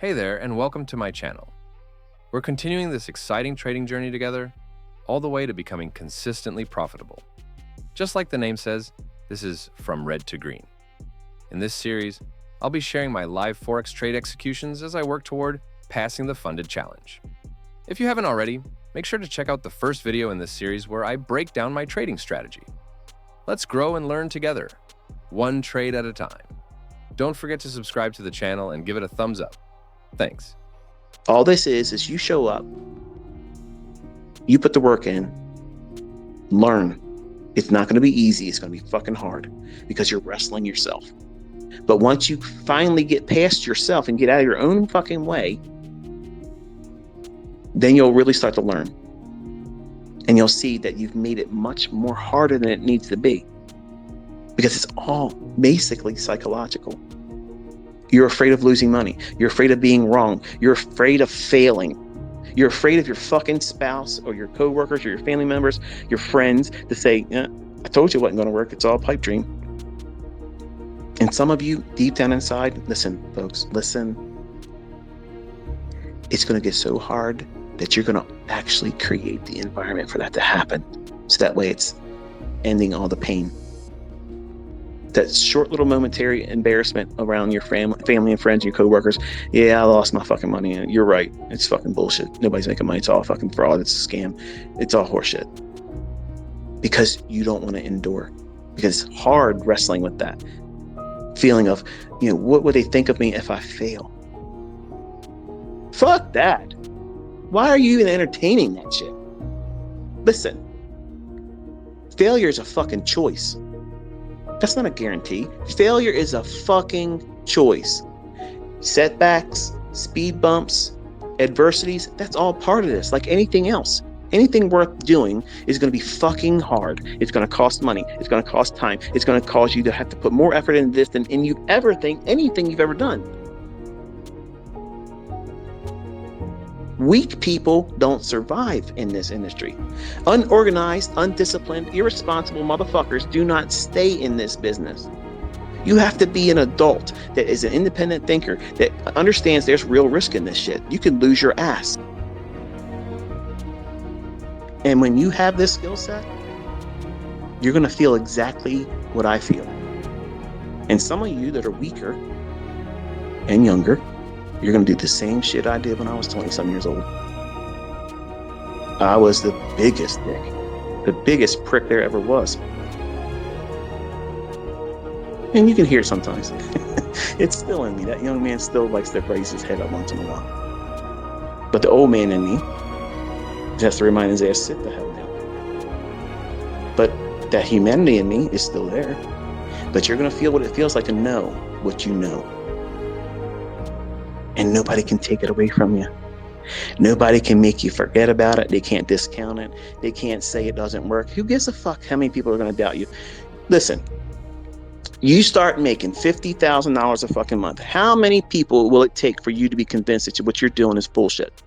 Hey there, and welcome to my channel. We're continuing this exciting trading journey together, all the way to becoming consistently profitable. Just like the name says, this is from red to green. In this series, I'll be sharing my live Forex trade executions as I work toward passing the funded challenge. If you haven't already, make sure to check out the first video in this series where I break down my trading strategy. Let's grow and learn together, one trade at a time. Don't forget to subscribe to the channel and give it a thumbs up. Thanks. All this is you show up, you put the work in, learn. It's not going to be easy. It's going to be fucking hard because you're wrestling yourself. But once you finally get past yourself and get out of your own fucking way, then you'll really start to learn. And you'll see that you've made it much more harder than it needs to be because it's all basically psychological. You're afraid of losing money. You're afraid of being wrong. You're afraid of failing. You're afraid of your fucking spouse or your coworkers or your family members, your friends to say, I told you it wasn't going to work. It's all a pipe dream. And some of you deep down inside, listen, folks, listen. It's going to get so hard that you're going to actually create the environment for that to happen. So that way it's ending all the pain. That short little momentary embarrassment around your family and friends, your coworkers. Yeah, I lost my fucking money. And you're right. It's fucking bullshit. Nobody's making money. It's all fucking fraud. It's a scam. It's all horseshit. Because you don't want to endure. Because it's hard wrestling with that feeling of, what would they think of me if I fail? Fuck that. Why are you even entertaining that shit? Listen, failure is a fucking choice. That's not a guarantee. Failure is a fucking choice. Setbacks, speed bumps, adversities, that's all part of this, like anything else. Anything worth doing is going to be fucking hard. It's going to cost money. It's going to cost time. It's going to cause you to have to put more effort into this than anything you've ever done. Weak people don't survive in this industry. Unorganized, undisciplined, irresponsible motherfuckers do not stay in this business. You have to be an adult that is an independent thinker that understands there's real risk in this shit. You can lose your ass. And when you have this skill set, you're going to feel exactly what I feel. And some of you that are weaker and younger, you're going to do the same shit I did when I was 20-some years old. I was the biggest dick, the biggest prick there ever was. And you can hear it sometimes. It's still in me. That young man still likes to raise his head up once in a while. But the old man in me has to remind his ass, sit the hell down. But that humanity in me is still there. But you're going to feel what it feels like to know what you know. And nobody can take it away from you. Nobody can make you forget about it. They can't discount it. They can't say it doesn't work. Who gives a fuck how many people are going to doubt you? Listen, you start making $50,000 a fucking month. How many people will it take for you to be convinced that what you're doing is bullshit?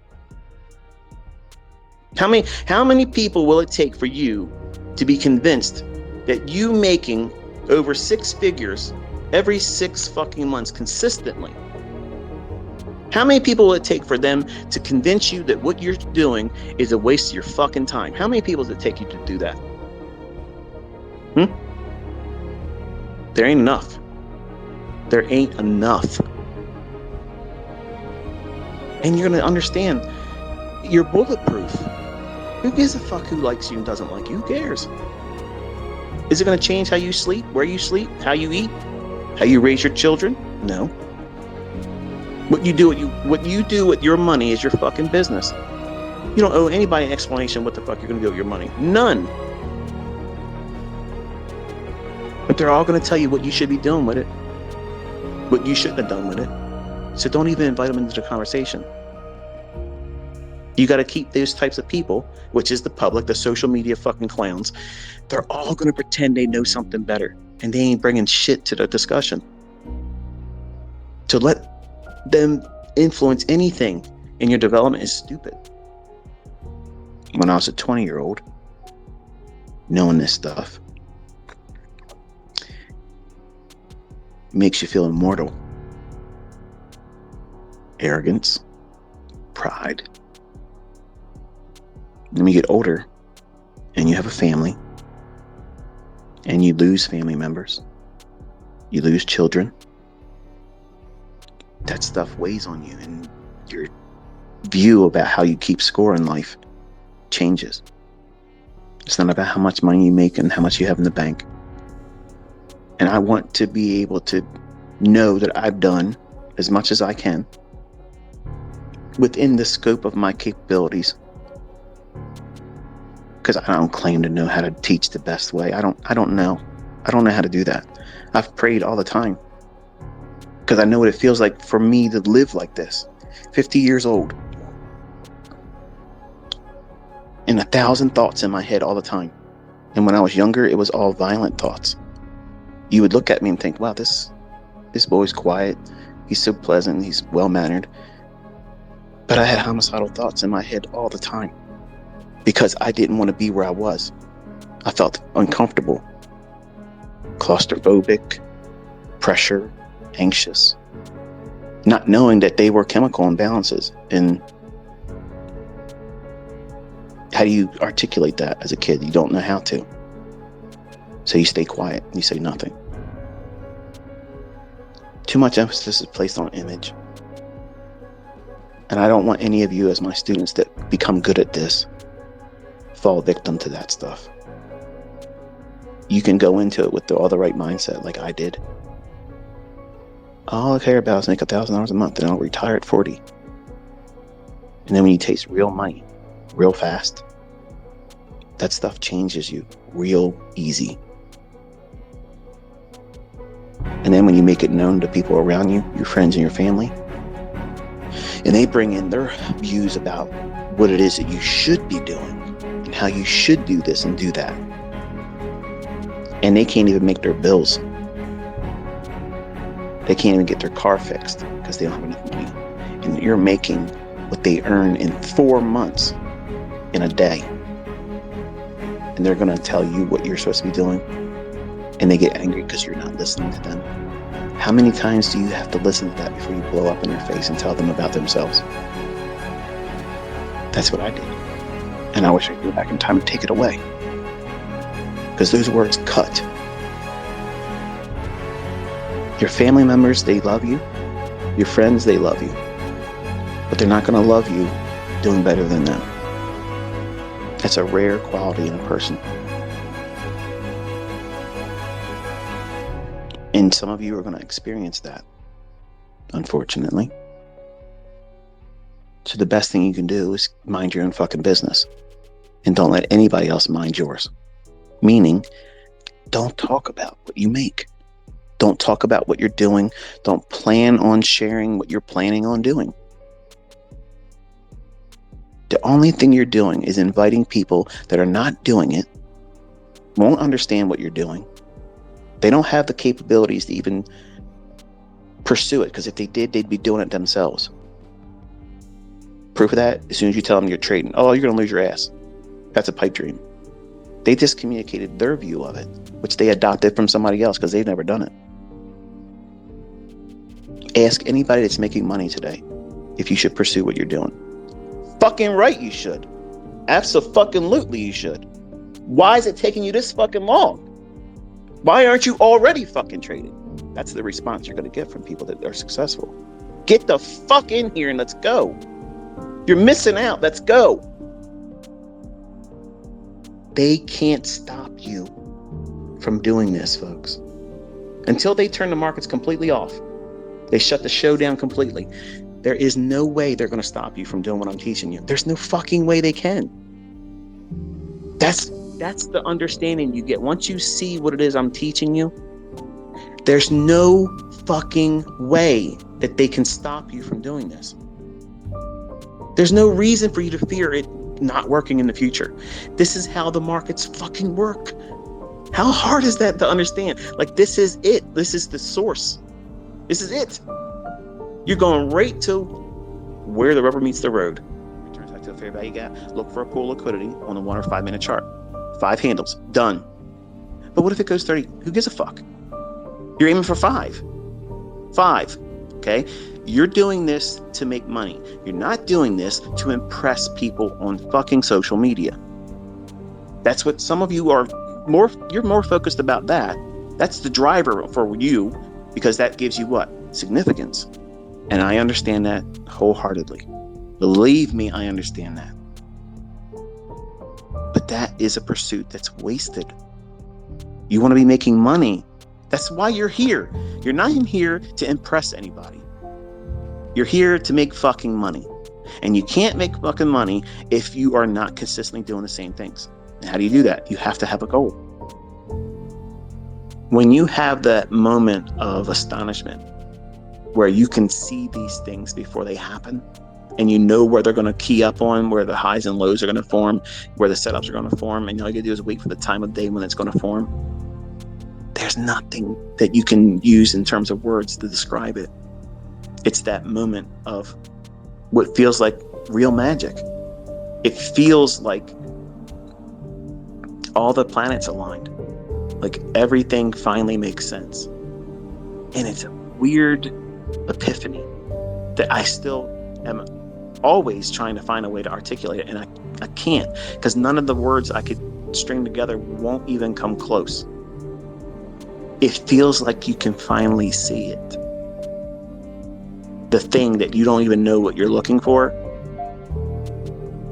How many people will it take for you to be convinced that you making over 6 figures every 6 fucking months consistently? How many people will it take for them to convince you that what you're doing is a waste of your fucking time? How many people does it take you to do that? There ain't enough. There ain't enough. And you're going to understand you're bulletproof. Who gives a fuck who likes you and doesn't like you? Who cares? Is it going to change how you sleep, where you sleep, how you eat, how you raise your children? No. What you do with your money is your fucking business. You don't owe anybody an explanation what the fuck you're going to do with your money. None. But they're all going to tell you what you should be doing with it, what you shouldn't have done with it. So don't even invite them into the conversation. You got to keep those types of people, which is the public, the social media fucking clowns. They're all going to pretend they know something better, and they ain't bringing shit to the discussion. To let them influence anything in your development is stupid. When I was a 20-year-old, knowing this stuff makes you feel immortal. arrogance, pride. Then you get older and you have a family and you lose family members. You lose children. That stuff weighs on you, and your view about how you keep score in life changes. It's not about how much money you make and how much you have in the bank. And I want to be able to know that I've done as much as I can within the scope of my capabilities. Because I don't claim to know how to teach the best way. I don't know. I don't know how to do that. I've prayed all the time because I know what it feels like for me to live like this. 50 years old. And 1,000 thoughts in my head all the time. And when I was younger, it was all violent thoughts. You would look at me and think, wow, this boy's quiet. He's so pleasant. He's well-mannered. But I had homicidal thoughts in my head all the time because I didn't want to be where I was. I felt uncomfortable, claustrophobic, pressure, anxious, not knowing that they were chemical imbalances. And how do you articulate that as a kid? You don't know how to. So you stay quiet. You say nothing. Too much emphasis is placed on image. And I don't want any of you as my students that become good at this fall victim to that stuff. You can go into it with all the right mindset like I did. All I care about is make $1,000 a month and I'll retire at 40. And then when you taste real money, real fast, that stuff changes you real easy. And then when you make it known to people around you, your friends and your family, and they bring in their views about what it is that you should be doing and how you should do this and do that. And they can't even make their bills. They can't even get their car fixed because they don't have enough money. And you're making what they earn in 4 months in a day. And they're going to tell you what you're supposed to be doing. And they get angry because you're not listening to them. How many times do you have to listen to that before you blow up in their face and tell them about themselves? That's what I did. And I wish I could go back in time and take it away. Because those words cut. Your family members, they love you. Your friends, they love you. But they're not going to love you doing better than them. That's a rare quality in a person. And some of you are going to experience that, unfortunately. So the best thing you can do is mind your own fucking business. And don't let anybody else mind yours. Meaning, don't talk about what you make. Don't talk about what you're doing. Don't plan on sharing what you're planning on doing. The only thing you're doing is inviting people that are not doing it, won't understand what you're doing. They don't have the capabilities to even pursue it, because if they did, they'd be doing it themselves. Proof of that, as soon as you tell them you're trading, oh, you're going to lose your ass. That's a pipe dream. They just communicated their view of it, which they adopted from somebody else because they've never done it. Ask anybody that's making money today if you should pursue what you're doing. Fucking right you should. Abso-fucking-lutely you should. Why is it taking you this fucking long? Why aren't you already fucking trading? That's the response you're going to get from people that are successful. Get the fuck in here and let's go. You're missing out. Let's go. They can't stop you from doing this, folks. Until they turn the markets completely off. They shut the show down completely. There is no way they're going to stop you from doing what I'm teaching you. There's no fucking way they can. That's the understanding you get. Once you see what it is I'm teaching you, there's no fucking way that they can stop you from doing this. There's no reason for you to fear it not working in the future. This is how the markets fucking work. How hard is that to understand? Like, this is it. This is the source. This is it. You're going right to where the rubber meets the road. Returns back to the fair value gap. Look for a pool liquidity on a 1 or 5 minute chart. 5 handles. Done. But what if it goes 30? Who gives a fuck? You're aiming for 5. 5. Okay? You're doing this to make money. You're not doing this to impress people on fucking social media. That's what some of you are you're more focused about that. That's the driver for you, because that gives you what? Significance. And I understand that wholeheartedly. Believe me, I understand that. But that is a pursuit that's wasted. You want to be making money. That's why you're here. You're not in here to impress anybody. You're here to make fucking money. And you can't make fucking money if you are not consistently doing the same things. And how do you do that? You have to have a goal. When you have that moment of astonishment where you can see these things before they happen, and you know where they're going to key up on, where the highs and lows are going to form, where the setups are going to form, and all you got to do is wait for the time of day when it's going to form, there's nothing that you can use in terms of words to describe it. It's that moment of what feels like real magic. It feels like all the planets aligned, like everything finally makes sense. And it's a weird epiphany that I still am always trying to find a way to articulate it, and I can't, because none of the words I could string together won't even come close. It feels like you can finally see it. The thing that you don't even know what you're looking for,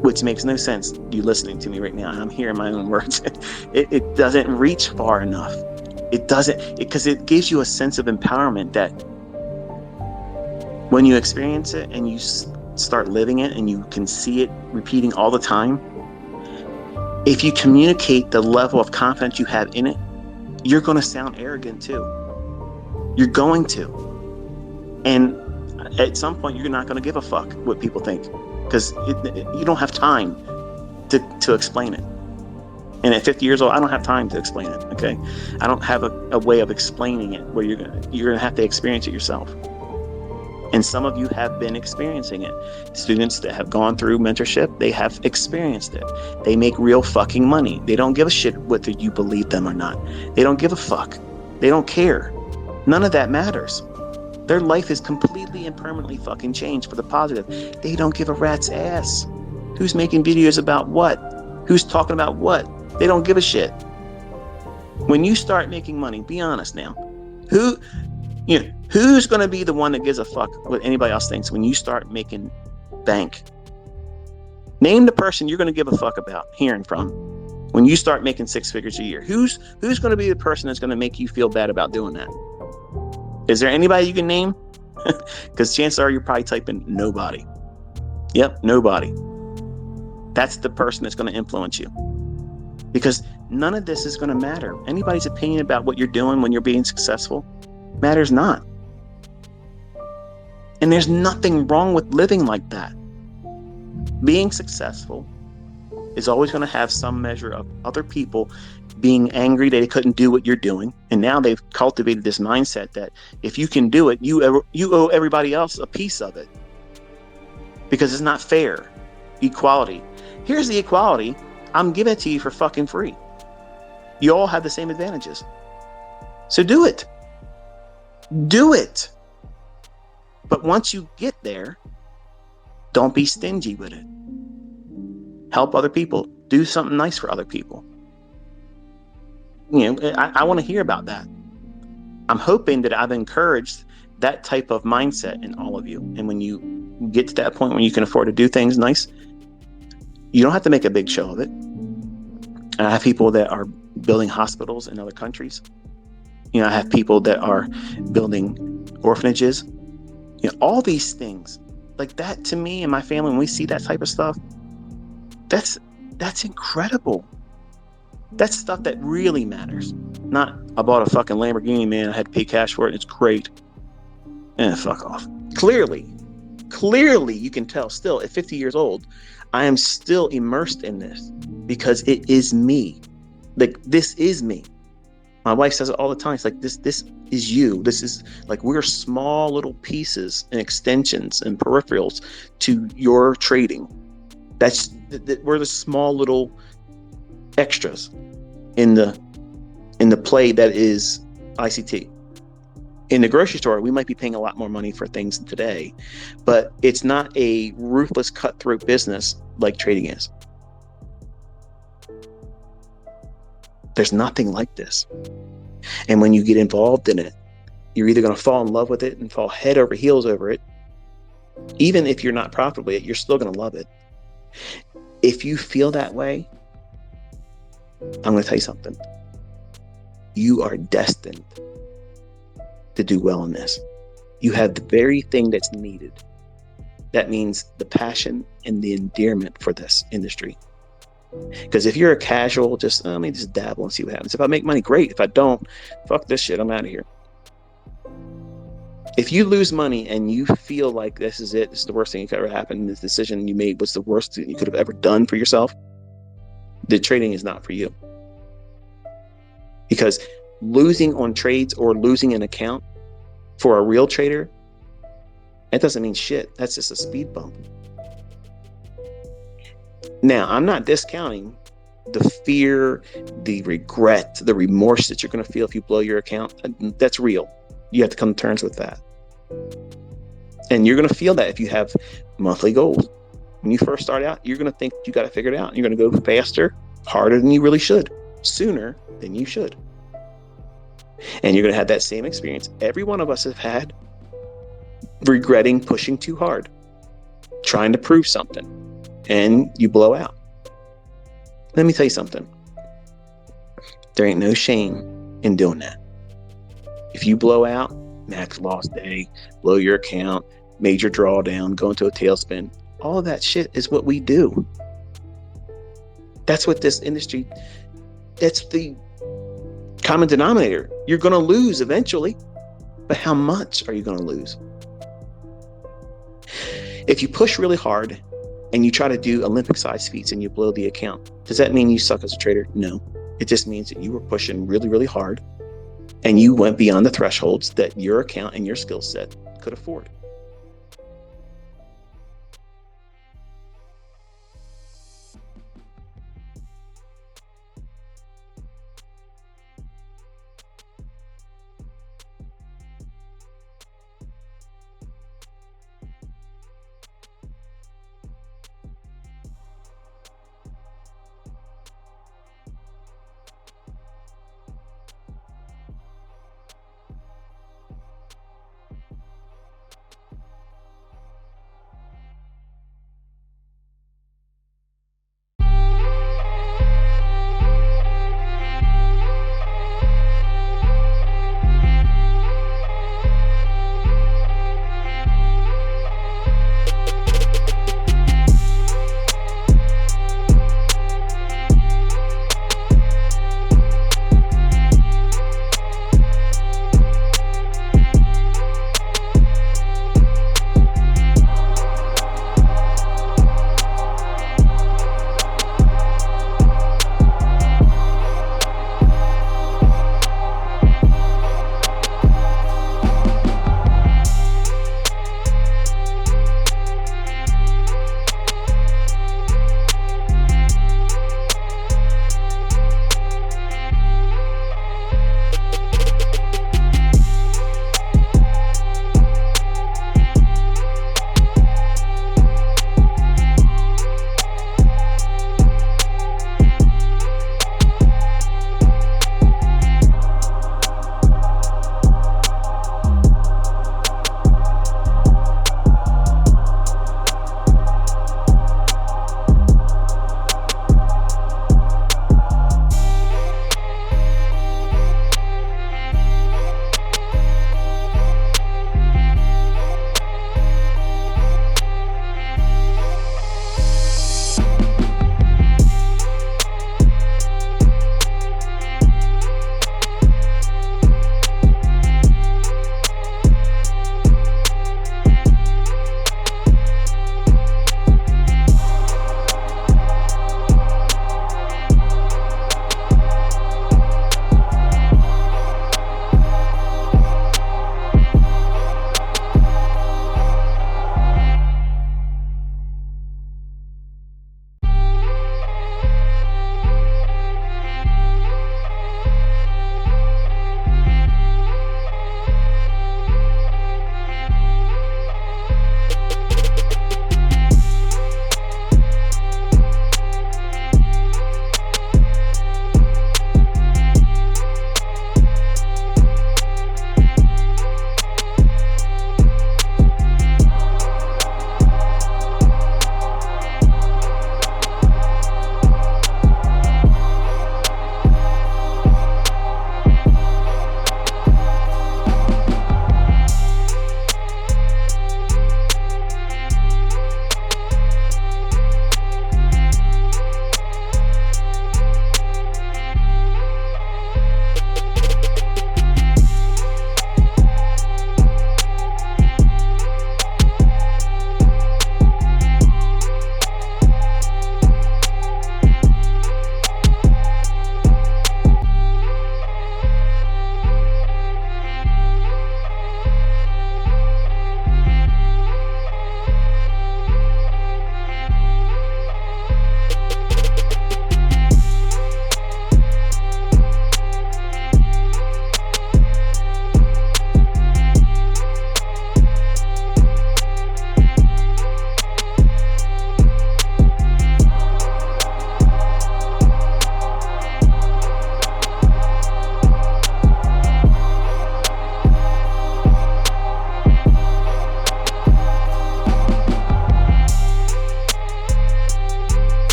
which makes no sense. You listening to me right now, I'm hearing my own words. It doesn't reach far enough. It doesn't, because it gives you a sense of empowerment that when you experience it and you start living it and you can see it repeating all the time, if you communicate the level of confidence you have in it, you're going to sound arrogant too. You're going to. And at some point, you're not going to give a fuck what people think, because you don't have time to explain it. And at 50 years old, I don't have time to explain it, okay? I don't have a way of explaining it where you're gonna have to experience it yourself. And some of you have been experiencing it. Students that have gone through mentorship, they have experienced it. They make real fucking money. They don't give a shit whether you believe them or not. They don't give a fuck. They don't care. None of that matters. Their life is completely and permanently fucking changed for the positive. They don't give a rat's ass. Who's making videos about what? Who's talking about what? They don't give a shit. When you start making money, be honest now. Who's going to be the one that gives a fuck what anybody else thinks when you start making bank? Name the person you're going to give a fuck about hearing from when you start making 6 figures a year. Who's going to be the person that's going to make you feel bad about doing that? Is there anybody you can name? Because chances are you're probably typing nobody. Yep, nobody. That's the person that's going to influence you. Because none of this is going to matter. Anybody's opinion about what you're doing when you're being successful matters not. And there's nothing wrong with living like that. Being successful is always going to have some measure of other people being angry that they couldn't do what you're doing. And now they've cultivated this mindset that if you can do it, you owe everybody else a piece of it. Because it's not fair. Equality. Here's the equality. I'm giving it to you for fucking free. You all have the same advantages. So do it. Do it. But once you get there, don't be stingy with it. Help other people. Do something nice for other people. I want to hear about that. I'm hoping that I've encouraged that type of mindset in all of you. And when you get to that point when you can afford to do things nice, you don't have to make a big show of it. And I have people that are building hospitals in other countries. I have people that are building orphanages. All these things like that, to me and my family, when we see that type of stuff, that's incredible. That's stuff that really matters. Not, I bought a fucking Lamborghini, man, I had to pay cash for it, it's great. Fuck off. Clearly you can tell still at 50 years old, I am still immersed in this because it is me. Like, this is me. My wife says it all the time. It's like, this is you. This is like, we're small little pieces and extensions and peripherals to your trading. We're the small little extras in the play that is ICT. In the grocery store, we might be paying a lot more money for things today, but it's not a ruthless cutthroat business like trading is. There's nothing like this. And when you get involved in it, you're either going to fall in love with it and fall head over heels over it. Even if you're not profitable yet, you're still going to love it. If you feel that way, I'm going to tell you something. You are destined to do well in this. You have the very thing that's needed. That means the passion and the endearment for this industry. Because if you're a casual, just let me just dabble and see what happens. If I make money, great. If I don't, fuck this shit, I'm out of here. If you lose money and you feel like this is it, this is the worst thing that could ever happen, this decision you made was the worst thing you could have ever done for yourself, the trading is not for you. Because losing on trades or losing an account for a real trader, that doesn't mean shit. That's just a speed bump. Now, I'm not discounting the fear, the regret, the remorse that you're going to feel if you blow your account. That's real. You have to come to terms with that. And you're going to feel that if you have monthly goals. When you first start out, you're going to think you got to figure it out. You're going to go faster, harder than you really should, sooner than you should. And you're going to have that same experience every one of us have had, regretting pushing too hard, trying to prove something, and you blow out. Let me tell you something. There ain't no shame in doing that. If you blow out, max loss day, blow your account, major drawdown, go into a tailspin, all of that shit is what we do. That's what this industry, that's the common denominator. You're going to lose eventually, but how much are you going to lose? If you push really hard and you try to do Olympic-sized feats and you blow the account, does that mean you suck as a trader? No. It just means that you were pushing really, really hard and you went beyond the thresholds that your account and your skill set could afford.